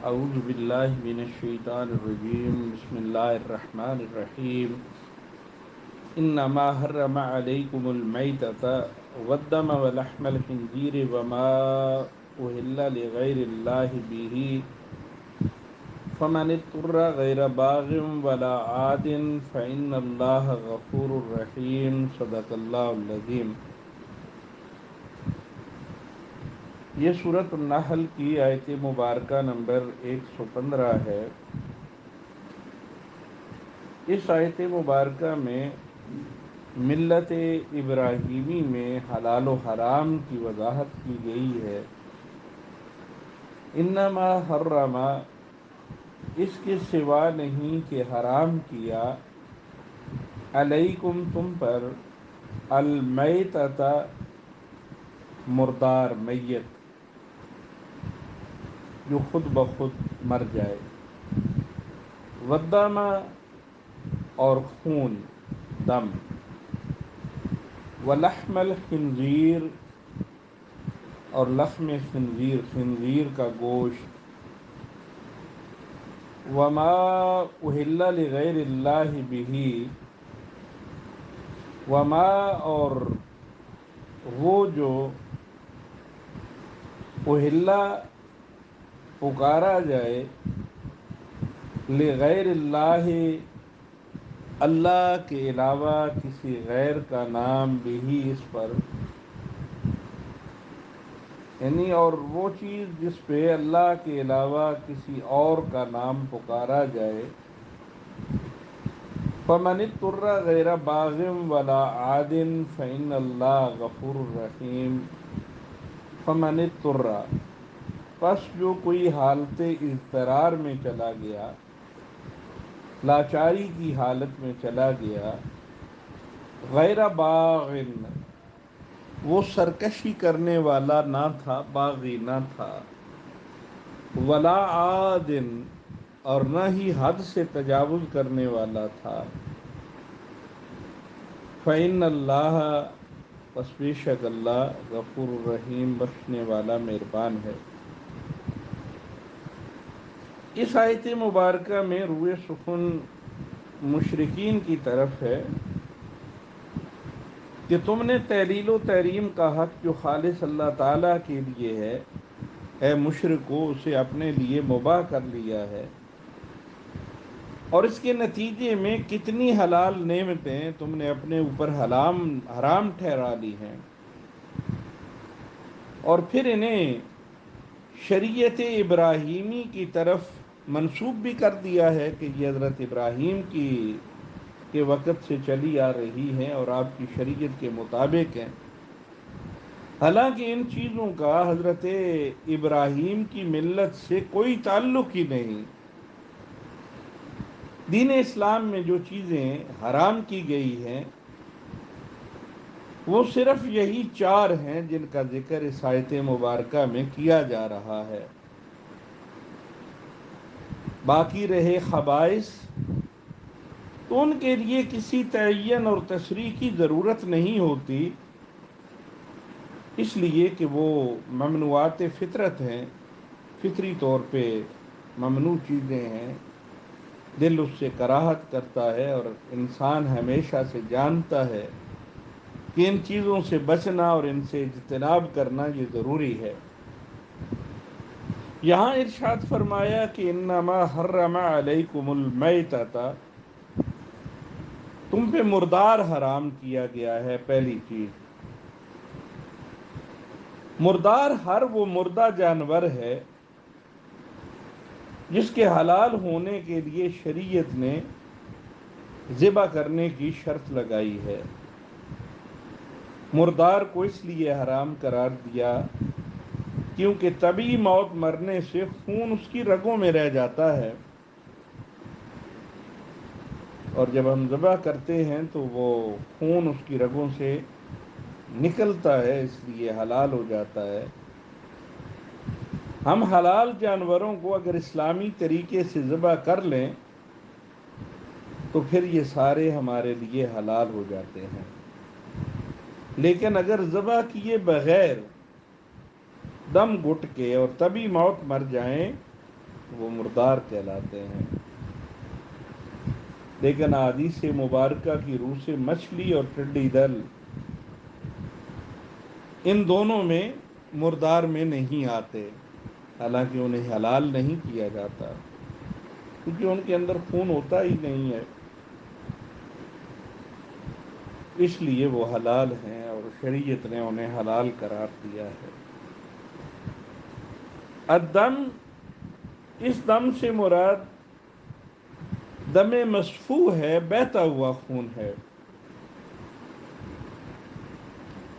اعوذ باللہ من الشیطان الرجیم بسم اللہ الرحمن الرحیم انما حرم علیکم المیتۃ والدم ولحم الخنزیر وما اہل لغیر اللہ بہ فمن اضطر غیر باغ ولا عاد فإن اللہ غفور رحیم صدق اللہ العظیم۔ یہ سورۃ النحل کی آیت مبارکہ نمبر 115 ہے۔ اس آیت مبارکہ میں ملت ابراہیمی میں حلال و حرام کی وضاحت کی گئی ہے۔ انما حرم، اس کے سوا نہیں کہ حرام کیا، علیکم تم پر، المیتۃ مردار، میت جو خود بخود مر جائے، والدم اور خون، دم، ولحم الخنزیر اور لحم خنزیر، خنزیر کا گوشت، وما اہل لغیر اللہ بہ، وما اور وہ جو اہل پکارا جائے، لغیر اللہ اللہ کے علاوہ کسی غیر کا نام بھی اس پر، یعنی اور وہ چیز جس پہ اللہ کے علاوہ کسی اور کا نام پکارا جائے، فمن اضطر غیر باغ ولا عاد فإن اللہ غفور رحیم۔ فمن اضطر، پس جو کوئی حالت اضطرار میں چلا گیا، لاچاری کی حالت میں چلا گیا، غیر باغ، وہ سرکشی کرنے والا نہ تھا، باغی نہ تھا، ولا عاد، اور نہ ہی حد سے تجاوز کرنے والا تھا، فإن اللہ، پس بے شک اللہ، غفور الرحیم، بخشنے والا مہربان ہے۔ اس آیت مبارکہ میں روئے سخن مشرکین کی طرف ہے کہ تم نے تحلیل و تحریم کا حق جو خالص اللہ تعالیٰ کے لیے ہے، اے مشرکو، اسے اپنے لیے مباح کر لیا ہے، اور اس کے نتیجے میں کتنی حلال نعمتیں تم نے اپنے اوپر حرام ٹھہرا لی ہیں، اور پھر انہیں شریعت ابراہیمی کی طرف منسوب بھی کر دیا ہے کہ یہ حضرت ابراہیم کے وقت سے چلی آ رہی ہیں اور آپ کی شریعت کے مطابق ہیں، حالانکہ ان چیزوں کا حضرت ابراہیم کی ملت سے کوئی تعلق ہی نہیں۔ دین اسلام میں جو چیزیں حرام کی گئی ہیں وہ صرف یہی 4 ہیں جن کا ذکر اس آیت مبارکہ میں کیا جا رہا ہے۔ باقی رہے خبائث، تو ان کے لیے کسی تعین اور تشریح کی ضرورت نہیں ہوتی، اس لیے کہ وہ ممنوعات فطرت ہیں، فطری طور پہ ممنوع چیزیں ہیں، دل اس سے کراہت کرتا ہے، اور انسان ہمیشہ سے جانتا ہے کہ ان چیزوں سے بچنا اور ان سے اجتناب کرنا یہ ضروری ہے۔ یہاں ارشاد فرمایا کہ انما حرم علیکم المیتۃ، تم پہ مردار حرام کیا گیا ہے۔ پہلی چیز، مردار ہر وہ مردہ جانور ہے جس کے حلال ہونے کے لیے شریعت نے ذبح کرنے کی شرط لگائی ہے۔ مردار کو اس لیے حرام قرار دیا کیونکہ طبعی موت مرنے سے خون اس کی رگوں میں رہ جاتا ہے، اور جب ہم ذبح کرتے ہیں تو وہ خون اس کی رگوں سے نکلتا ہے، اس لیے حلال ہو جاتا ہے۔ ہم حلال جانوروں کو اگر اسلامی طریقے سے ذبح کر لیں تو پھر یہ سارے ہمارے لیے حلال ہو جاتے ہیں، لیکن اگر ذبح کیے بغیر دم گھٹ کے اور طبی موت مر جائیں وہ مردار کہلاتے ہیں۔ لیکن احادیث مبارکہ کی روح سے مچھلی اور ٹڈی دل ان دونوں میں مردار میں نہیں آتے، حالانکہ انہیں حلال نہیں کیا جاتا، کیونکہ ان کے اندر خون ہوتا ہی نہیں ہے، اس لیے وہ حلال ہیں اور شریعت نے انہیں حلال قرار دیا ہے۔ الدم، اس دم سے مراد دم مسفوح ہے، بہتا ہوا خون ہے۔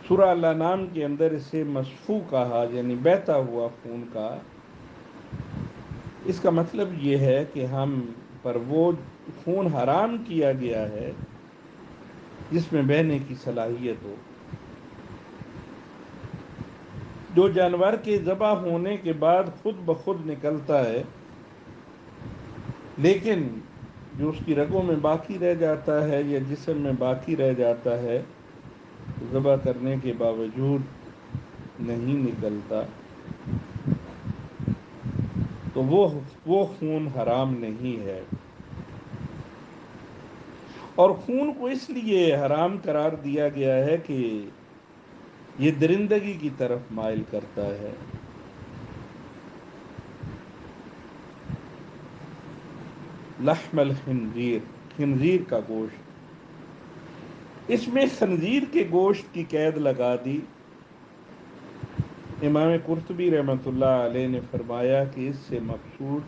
سورہ الانعام کے اندر اسے مسفوح کہا، یعنی بہتا ہوا خون کا۔ اس کا مطلب یہ ہے کہ ہم پر وہ خون حرام کیا گیا ہے جس میں بہنے کی صلاحیت ہو، جو جانور کے ذبح ہونے کے بعد خود بخود نکلتا ہے، لیکن جو اس کی رگوں میں باقی رہ جاتا ہے یا جسم میں باقی رہ جاتا ہے، ذبح کرنے کے باوجود نہیں نکلتا، تو وہ خون حرام نہیں ہے۔ اور خون کو اس لیے حرام قرار دیا گیا ہے کہ یہ درندگی کی طرف مائل کرتا ہے۔ لحم الخنزیر، خنزیر کا گوشت، اس میں خنزیر کے گوشت کی قید لگا دی۔ امام قرطبی رحمۃ اللہ علیہ نے فرمایا کہ اس سے مقصود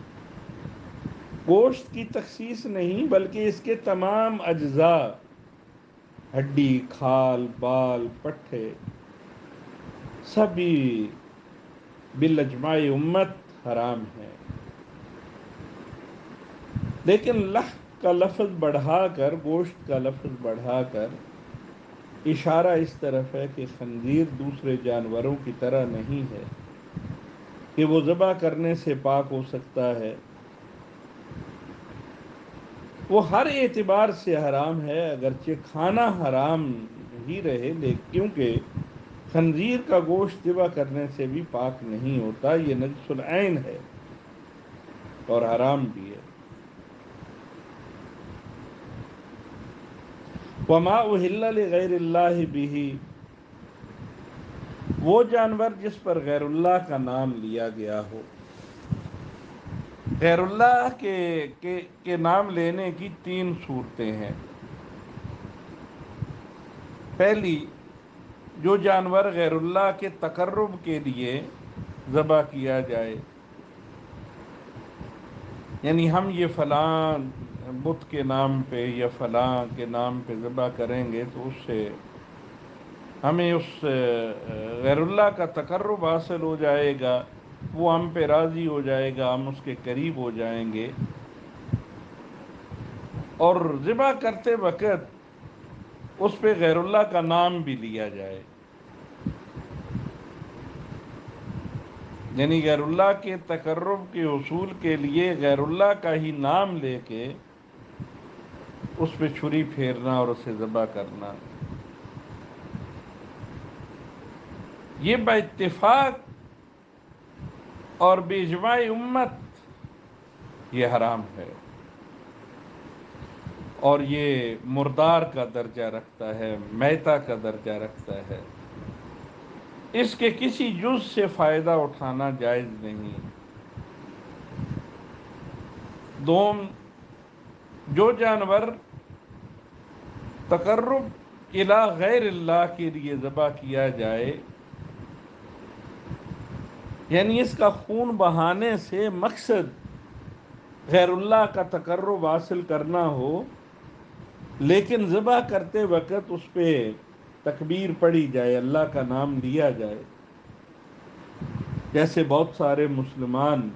گوشت کی تخصیص نہیں، بلکہ اس کے تمام اجزاء، ہڈی، کھال، بال، پٹھے، سبھی بالاجماع امت حرام ہیں۔ لیکن لحم کا لفظ بڑھا کر، گوشت کا لفظ بڑھا کر اشارہ اس طرف ہے کہ خنزیر دوسرے جانوروں کی طرح نہیں ہے کہ وہ ذبح کرنے سے پاک ہو سکتا ہے، وہ ہر اعتبار سے حرام ہے، اگرچہ کھانا حرام ہی رہے، کیونکہ خنزیر کا گوشت ذبح کرنے سے بھی پاک نہیں ہوتا، یہ نجس العین ہے اور حرام بھی ہے۔ وما اہل لغیر اللہ بہ، وہ جانور جس پر غیر اللہ کا نام لیا گیا ہو۔ غیر اللہ کے نام لینے کی 3 صورتیں ہیں۔ پہلی، جو جانور غیر اللہ کے تقرب کے لیے ذبح کیا جائے، یعنی ہم یہ فلاں بت کے نام پہ یا فلاں کے نام پہ ذبح کریں گے تو اس سے ہمیں اس غیر اللہ کا تقرب حاصل ہو جائے گا، وہ ہم پہ راضی ہو جائے گا، ہم اس کے قریب ہو جائیں گے، اور ذبح کرتے وقت اس پہ غیر اللہ کا نام بھی لیا جائے، یعنی غیر اللہ کے تقرب کے حصول کے لیے غیر اللہ کا ہی نام لے کے اس پہ چھری پھیرنا اور اسے ذبح کرنا، یہ با اتفاق اور باجماع امت یہ حرام ہے، اور یہ مردار کا درجہ رکھتا ہے، میتہ کا درجہ رکھتا ہے، اس کے کسی جز سے فائدہ اٹھانا جائز نہیں۔ دوم، جو جانور تقرب الی غیر اللہ کے لیے ذبح کیا جائے، یعنی اس کا خون بہانے سے مقصد غیر اللہ کا تقرب حاصل کرنا ہو، لیکن ذبح کرتے وقت اس پہ تکبیر پڑھی جائے، اللہ کا نام لیا جائے، جیسے بہت سارے مسلمان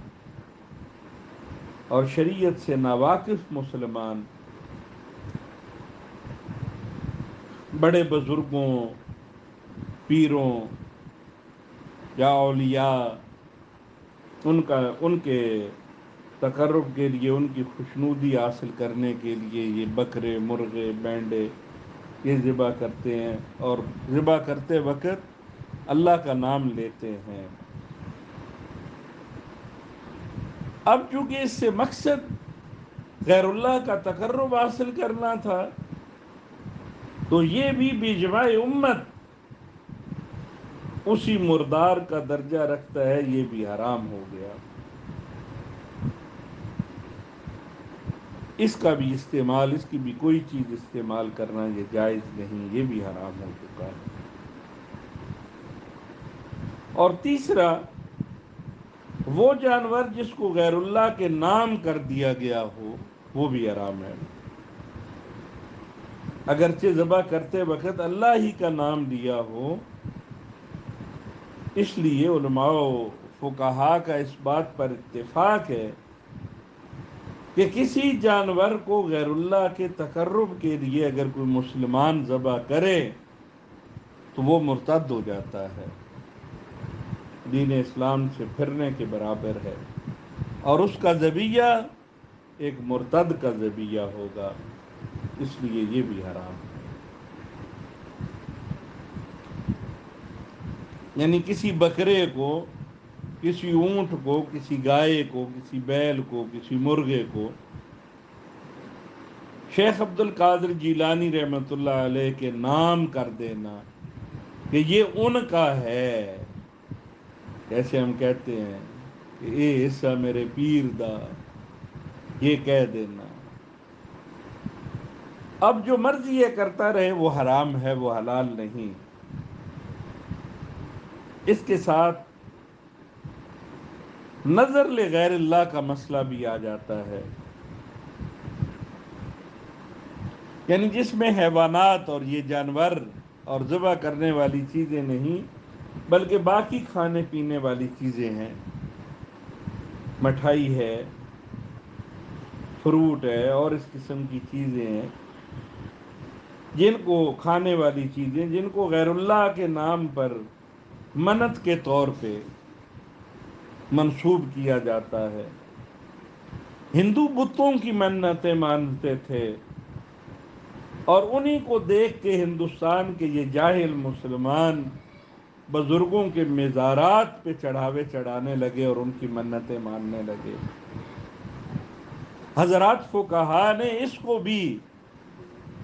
اور شریعت سے ناواقف مسلمان بڑے بزرگوں، پیروں یا اولیاء، ان کے تقرب کے لیے، ان کی خوشنودی حاصل کرنے کے لیے یہ بکرے، مرغے، مینڈے یہ ذبح کرتے ہیں، اور ذبح کرتے وقت اللہ کا نام لیتے ہیں۔ اب چونکہ اس سے مقصد غیر اللہ کا تقرب حاصل کرنا تھا، تو یہ بھی باجماع امت اسی مردار کا درجہ رکھتا ہے، یہ بھی حرام ہو گیا۔ اس کا بھی استعمال، اس کی بھی کوئی چیز استعمال کرنا یہ جائز نہیں، یہ بھی حرام ہو چکا ہے۔ اور تیسرا، وہ جانور جس کو غیر اللہ کے نام کر دیا گیا ہو وہ بھی حرام ہے۔ اگرچہ ذبح کرتے وقت اللہ ہی کا نام لیا ہو، اس لیے علماء و فقہاء کا اس بات پر اتفاق ہے کہ کسی جانور کو غیر اللہ کے تقرب کے لیے اگر کوئی مسلمان ذبح کرے تو وہ مرتد ہو جاتا ہے، دین اسلام سے پھرنے کے برابر ہے، اور اس کا ذبیحہ ایک مرتد کا ذبیحہ ہوگا، اس لیے یہ بھی حرام ہے۔ یعنی کسی بکرے کو، کسی اونٹ کو، کسی گائے کو، کسی بیل کو، کسی مرغے کو شیخ عبد القادر جیلانی رحمۃ اللہ علیہ کے نام کر دینا کہ یہ ان کا ہے، جیسے ہم کہتے ہیں کہ اے حصہ میرے پیر دا، یہ کہہ دینا، اب جو مرضی یہ کرتا رہے وہ حرام ہے، وہ حلال نہیں۔ اس کے ساتھ نظر لغیر اللہ کا مسئلہ بھی آ جاتا ہے، یعنی جس میں حیوانات اور یہ جانور اور ذبح کرنے والی چیزیں نہیں بلکہ باقی کھانے پینے والی چیزیں ہیں، مٹھائی ہے، فروٹ ہے، اور اس قسم کی چیزیں ہیں، جن کو کھانے والی چیزیں جن کو غیر اللہ کے نام پر منت کے طور پہ منسوب کیا جاتا ہے۔ ہندو بتوں کی منتیں مانتے تھے، اور انہی کو دیکھ کے ہندوستان کے یہ جاہل مسلمان بزرگوں کے مزارات پہ چڑھاوے چڑھانے لگے اور ان کی منتیں ماننے لگے۔ حضرات فقہاء نے اس کو بھی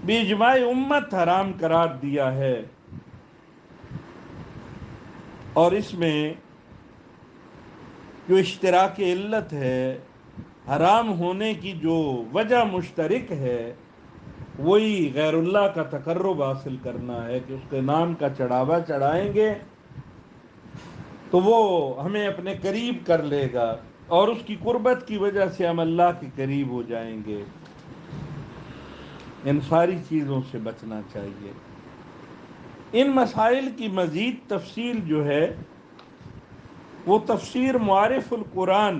باجماع امت حرام قرار دیا ہے، اور اس میں جو اشتراک علت ہے، حرام ہونے کی جو وجہ مشترک ہے، وہی غیر اللہ کا تقرب حاصل کرنا ہے کہ اس کے نام کا چڑھاوا چڑھائیں گے تو وہ ہمیں اپنے قریب کر لے گا، اور اس کی قربت کی وجہ سے ہم اللہ کے قریب ہو جائیں گے۔ ان ساری چیزوں سے بچنا چاہیے۔ ان مسائل کی مزید تفصیل جو ہے وہ تفسیر معارف القرآن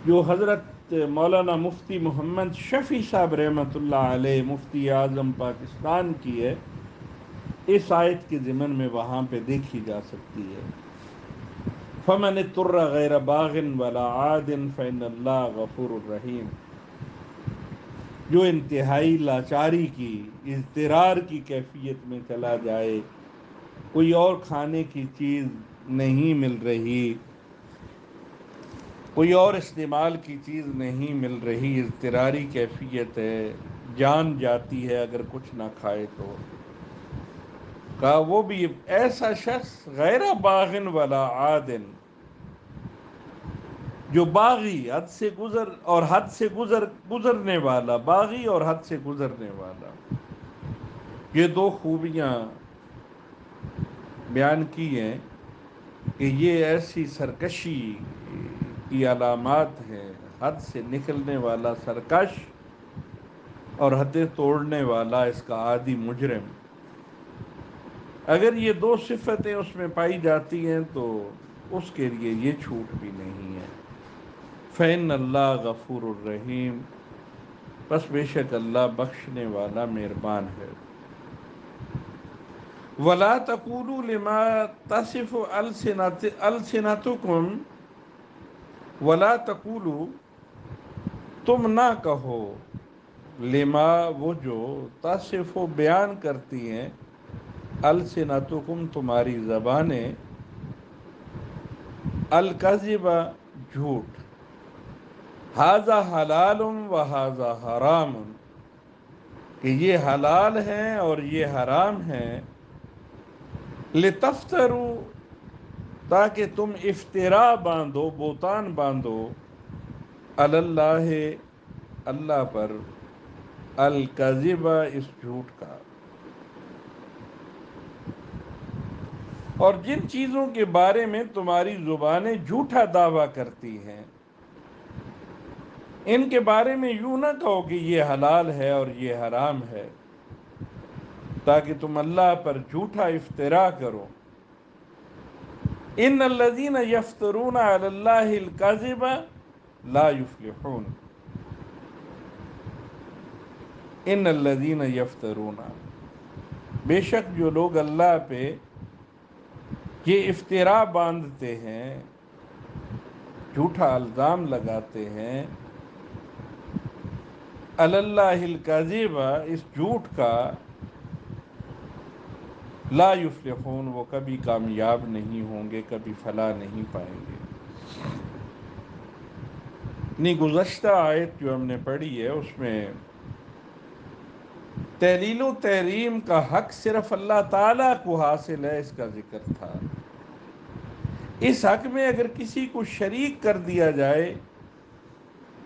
جو حضرت مولانا مفتی محمد شفیع صاحب رحمۃ اللہ علیہ مفتی اعظم پاکستان کی ہے، اس آیت کے ضمن میں وہاں پہ دیکھی جا سکتی ہے۔ فمن اضطر غیر باغ ولا عاد فإن اللہ غفور الرحیم۔ جو انتہائی لاچاری کی، اضطرار کی کیفیت میں چلا جائے، کوئی اور کھانے کی چیز نہیں مل رہی، کوئی اور استعمال کی چیز نہیں مل رہی، اضطراری کیفیت ہے، جان جاتی ہے اگر کچھ نہ کھائے تو، کہا وہ بھی ایسا شخص غیر باغن ولا عادن، جو باغی، حد سے گزر اور حد سے گزرنے والا، باغی اور حد سے گزرنے والا، یہ دو خوبیاں بیان کی ہیں کہ یہ ایسی سرکشی کی علامات ہیں، حد سے نکلنے والا سرکش اور حدیں توڑنے والا اس کا عادی مجرم۔ اگر یہ دو صفتیں اس میں پائی جاتی ہیں تو اس کے لیے یہ چھوٹ بھی نہیں ہے۔ فإن اللہ غفور الرحیم، بس بے شک اللہ بخشنے والا مہربان ہے۔ وَلَا تَقُولُوا لِمَا تَصِفُ أَلْسِنَتُكُمْ، وَلَا تَقُولُوا، تم نہ کہو، لما وہ جو، تصف بیان کرتی ہیں، السنتکم تمہاری زبانیں، الکذب جھوٹ، ھذا حلال و ھذا حرام، کہ یہ حلال ہے اور یہ حرام ہے، لتفتروا، تاکہ تم افتراء باندھو، بہتان باندھو، علی اللہ، اللہ پر، الکذب، اس جھوٹ کا۔ اور جن چیزوں کے بارے میں تمہاری زبانیں جھوٹا دعویٰ کرتی ہیں، ان کے بارے میں یوں نہ کہو کہ یہ حلال ہے اور یہ حرام ہے، تاکہ تم اللہ پر جھوٹا افتراء کرو۔ ان الذین یفترون علی اللہ الکذب لا یفلحون، ان الذین یفترون، بے شک جو لوگ اللہ پہ یہ افتراء باندھتے ہیں، جھوٹا الزام لگاتے ہیں، علی اللہ الکذب، اس جھوٹ کا، لا یفلحون، وہ کبھی کامیاب نہیں ہوں گے، کبھی فلاح نہیں پائیں گے۔ گزشتہ آیت جو ہم نے پڑھی ہے اس میں تحلیل و تحریم کا حق صرف اللہ تعالیٰ کو حاصل ہے، اس کا ذکر تھا۔ اس حق میں اگر کسی کو شریک کر دیا جائے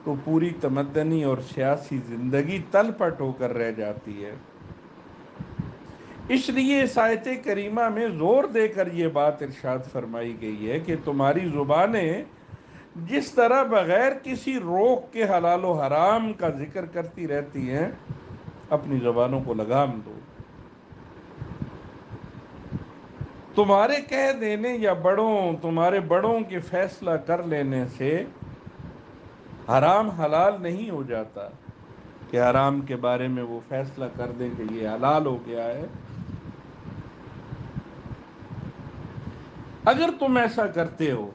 تو پوری تمدنی اور سیاسی زندگی تل پٹ ہو کر رہ جاتی ہے۔ اس لیے اس آیت کریمہ میں زور دے کر یہ بات ارشاد فرمائی گئی ہے کہ تمہاری زبانیں جس طرح بغیر کسی روک کے حلال و حرام کا ذکر کرتی رہتی ہیں، اپنی زبانوں کو لگام دو۔ تمہارے کہہ دینے یا تمہارے بڑوں کے فیصلہ کر لینے سے حرام حلال نہیں ہو جاتا، کہ حرام کے بارے میں وہ فیصلہ کر دیں کہ یہ حلال ہو گیا ہے۔ اگر تم ایسا کرتے ہو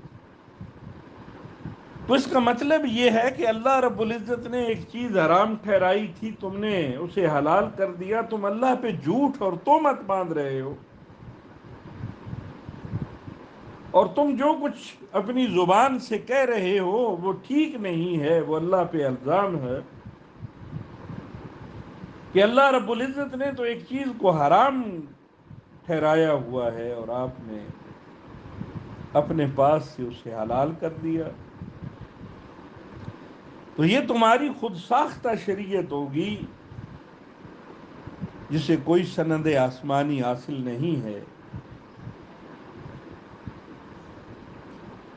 تو اس کا مطلب یہ ہے کہ اللہ رب العزت نے ایک چیز حرام ٹھہرائی تھی، تم نے اسے حلال کر دیا، تم اللہ پہ جھوٹ اور تہمت باندھ رہے ہو، اور تم جو کچھ اپنی زبان سے کہہ رہے ہو وہ ٹھیک نہیں ہے، وہ اللہ پہ الزام ہے کہ اللہ رب العزت نے تو ایک چیز کو حرام ٹھہرایا ہوا ہے اور آپ نے اپنے پاس سے اسے حلال کر دیا۔ تو یہ تمہاری خود ساختہ شریعت ہوگی جسے کوئی سند آسمانی حاصل نہیں ہے،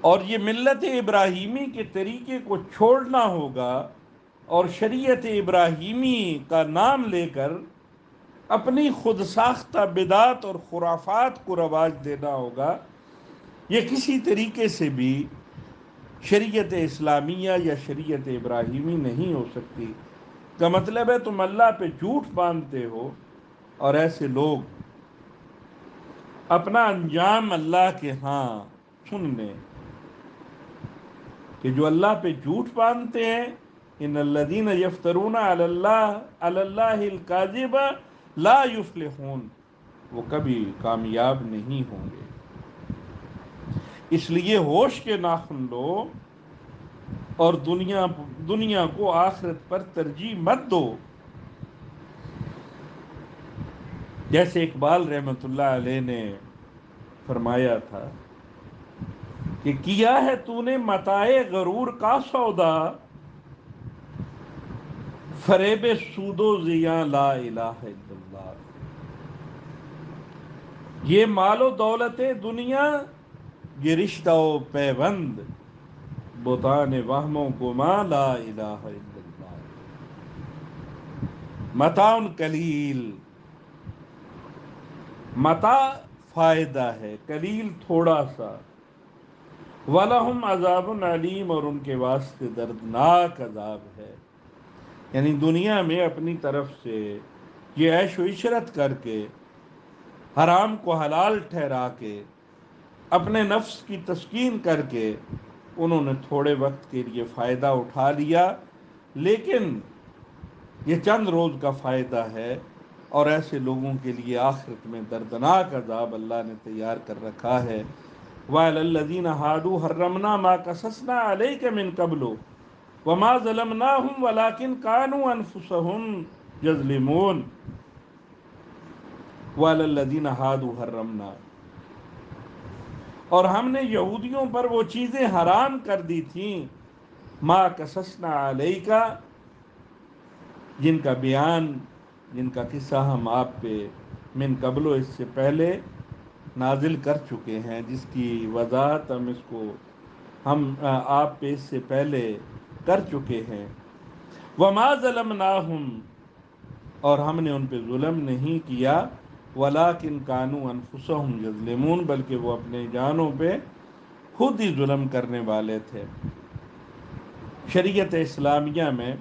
اور یہ ملت ابراہیمی کے طریقے کو چھوڑنا ہوگا اور شریعت ابراہیمی کا نام لے کر اپنی خود ساختہ بدعات اور خرافات کو رواج دینا ہوگا۔ یہ کسی طریقے سے بھی شریعت اسلامیہ یا شریعت ابراہیمی نہیں ہو سکتی۔ کا مطلب ہے تم اللہ پہ جھوٹ باندھتے ہو، اور ایسے لوگ اپنا انجام اللہ کے ہاں سن لیں کہ جو اللہ پہ جھوٹ باندھتے ہیں، ان الذین یفترون علی اللہ الکاذب لا یفلحون، وہ کبھی کامیاب نہیں ہوں گے۔ اس لیے ہوش کے ناخن لو اور دنیا کو آخرت پر ترجیح مت دو۔ جیسے اقبال رحمۃ اللہ علیہ نے فرمایا تھا کہ کیا ہے تو نے متاع غرور کا سودا، فریب سود و زیاں لا الہ الا اللہ۔ یہ مال و دولت دنیا، یہ رشتہ و پیوند، بہتان وہم و گما لا الہ الا اللہ۔ متاع قلیل، متاع فائدہ ہے، قلیل تھوڑا سا، وَلَهُمْ عَذَابٌ علیم، اور ان کے واسطے دردناک عذاب ہے۔ یعنی دنیا میں اپنی طرف سے یہ عیش و عشرت کر کے، حرام کو حلال ٹھہرا کے، اپنے نفس کی تسکین کر کے، انہوں نے تھوڑے وقت کے لیے فائدہ اٹھا لیا، لیکن یہ چند روز کا فائدہ ہے، اور ایسے لوگوں کے لیے آخرت میں دردناک عذاب اللہ نے تیار کر رکھا ہے۔ وَعَلَى الَّذِينَ هَادُوا حَرَّمْنَا مَا قَصَصْنَا عَلَيْكَ مِن قَبْلُ وَمَا ظَلَمْنَاهُمْ وَلَكِنْ كَانُوا أَنفُسَهُمْ يَظْلِمُونَ وَعَلَى الَّذِينَ هَادُوا حَرَّمْنَا، اور ہم نے یہودیوں پر وہ چیزیں حرام کر دی تھیں ما قصصنا علیکا، جن کا بیان، جن کا قصہ ہم آپ پہ من قبل اس سے پہلے نازل کر چکے ہیں، جس کی وضاحت ہم آپ پہ اس سے پہلے کر چکے ہیں۔ وما ظلمناہم، اور ہم نے ان پہ ظلم نہیں کیا، ولیکن کانوا انفسہم یظلمون، بلکہ وہ اپنے جانوں پہ خود ہی ظلم کرنے والے تھے۔ شریعت اسلامیہ میں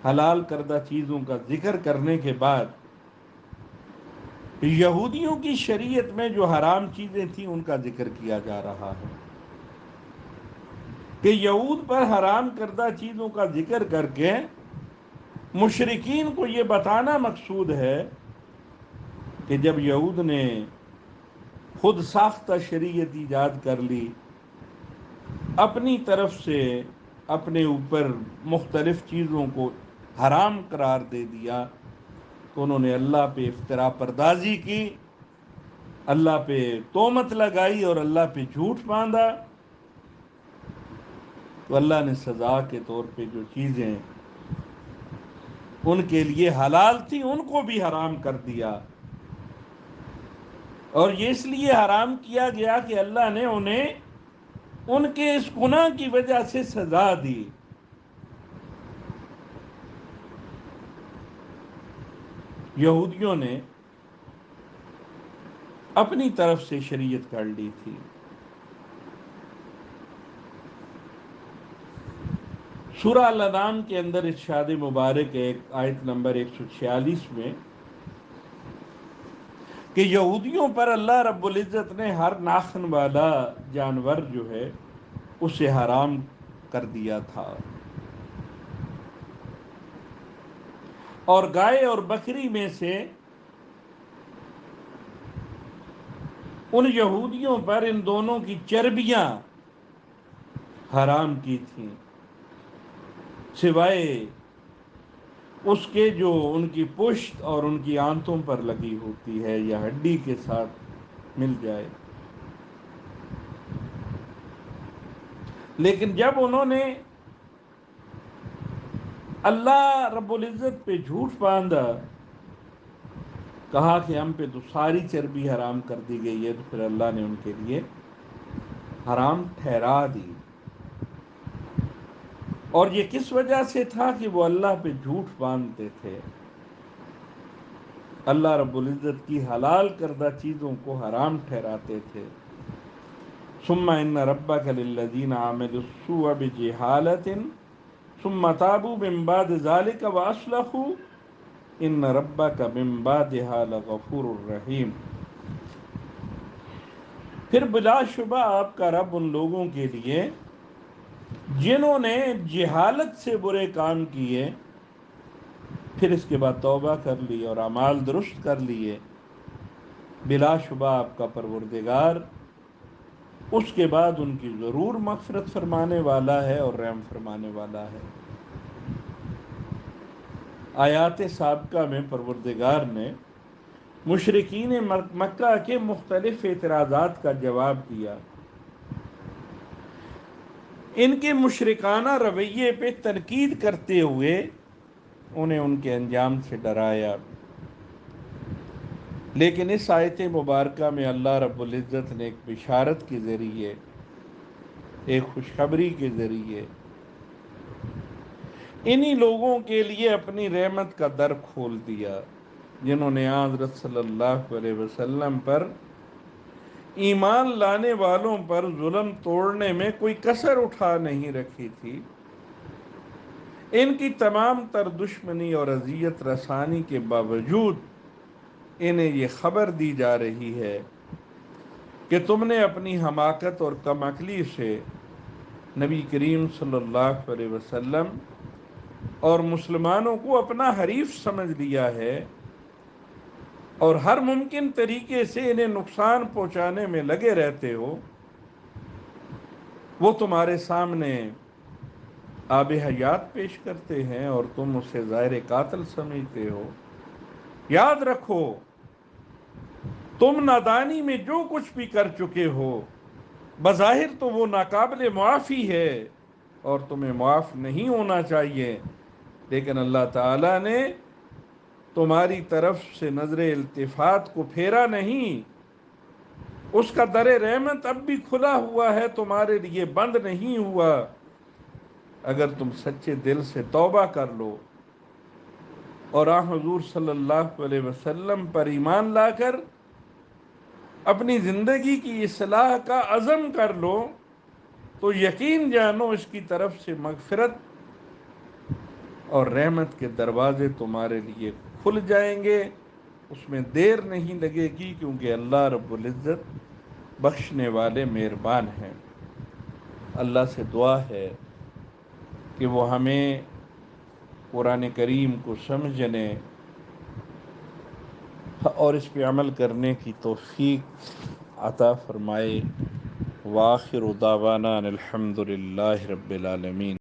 حلال کردہ چیزوں کا ذکر کرنے کے بعد یہودیوں کی شریعت میں جو حرام چیزیں تھیں ان کا ذکر کیا جا رہا ہے، کہ یہود پر حرام کردہ چیزوں کا ذکر کر کے مشرکین کو یہ بتانا مقصود ہے کہ جب یہود نے خود ساختہ شریعت ایجاد کر لی، اپنی طرف سے اپنے اوپر مختلف چیزوں کو حرام قرار دے دیا، تو انہوں نے اللہ پہ افترا پردازی کی، اللہ پہ تہمت لگائی اور اللہ پہ جھوٹ باندھا، تو اللہ نے سزا کے طور پہ جو چیزیں ان کے لیے حلال تھی ان کو بھی حرام کر دیا، اور یہ اس لیے حرام کیا گیا کہ اللہ نے انہیں ان کے اس گناہ کی وجہ سے سزا دی۔ یہودیوں نے اپنی طرف سے شریعت کر لی تھی۔ سورہ الانعام کے اندر ارشاد مبارک ایک آیت نمبر 146 میں کہ یہودیوں پر اللہ رب العزت نے ہر ناخن والا جانور جو ہے اسے حرام کر دیا تھا، اور گائے اور بکری میں سے ان یہودیوں پر ان دونوں کی چربیاں حرام کی تھیں، سوائے اس کے جو ان کی پشت اور ان کی آنتوں پر لگی ہوتی ہے یا ہڈی کے ساتھ مل جائے۔ لیکن جب انہوں نے اللہ رب العزت پہ جھوٹ باندھا، کہا کہ ہم پہ تو ساری چربی حرام کر دی گئی ہے، تو پھر اللہ نے ان کے لیے حرام ٹھہرا دی۔ اور یہ کس وجہ سے تھا کہ وہ اللہ پہ جھوٹ باندھتے تھے، اللہ رب العزت کی حلال کردہ چیزوں کو حرام ٹھہراتے تھے۔ ثم ان ربک للذین عملوا السوء بجہالۃ ثم تابوا من بعد ذلک واصلحوا ان ربک من بعدها لغفور الرحیم۔ پھر بلا شبہ آپ کا رب ان لوگوں کے لیے جنہوں نے جہالت سے برے کام کیے، پھر اس کے بعد توبہ کر لی اور اعمال درست کر لیے، بلا شبہ آپ کا پروردگار اس کے بعد ان کی ضرور مغفرت فرمانے والا ہے اور رحم فرمانے والا ہے۔ آیات سابقہ میں پروردگار نے مشرکین مکہ کے مختلف اعتراضات کا جواب دیا، ان کے مشرکانہ رویے پہ تنقید کرتے ہوئے انہیں ان کے انجام سے ڈرایا۔ لیکن اس آیت مبارکہ میں اللہ رب العزت نے ایک بشارت کے ذریعے، ایک خوشخبری کے ذریعے انہی لوگوں کے لیے اپنی رحمت کا در کھول دیا جنہوں نے حضرت صلی اللہ علیہ وسلم پر، ایمان لانے والوں پر ظلم توڑنے میں کوئی کسر اٹھا نہیں رکھی تھی۔ ان کی تمام تر دشمنی اور اذیت رسانی کے باوجود انہیں یہ خبر دی جا رہی ہے کہ تم نے اپنی حماقت اور کم عقلی سے نبی کریم صلی اللہ علیہ وسلم اور مسلمانوں کو اپنا حریف سمجھ لیا ہے، اور ہر ممکن طریقے سے انہیں نقصان پہنچانے میں لگے رہتے ہو، وہ تمہارے سامنے آب حیات پیش کرتے ہیں اور تم اسے ظاہر قاتل سمجھتے ہو۔ یاد رکھو تم نادانی میں جو کچھ بھی کر چکے ہو بظاہر تو وہ ناقابل معافی ہے اور تمہیں معاف نہیں ہونا چاہیے، لیکن اللہ تعالیٰ نے تمہاری طرف سے نظر التفات کو پھیرا نہیں، اس کا در رحمت اب بھی کھلا ہوا ہے، تمہارے لیے بند نہیں ہوا۔ اگر تم سچے دل سے توبہ کر لو اور حضور صلی اللہ علیہ وسلم پر ایمان لا کر اپنی زندگی کی اصلاح کا عزم کر لو تو یقین جانو اس کی طرف سے مغفرت اور رحمت کے دروازے تمہارے لیے کھل جائیں گے، اس میں دیر نہیں لگے گی، کیونکہ اللہ رب العزت بخشنے والے مہربان ہیں۔ اللہ سے دعا ہے کہ وہ ہمیں قرآن کریم کو سمجھنے اور اس پہ عمل کرنے کی توفیق عطا فرمائے۔ وآخر دعوانا ان الحمد للہ رب العالمین۔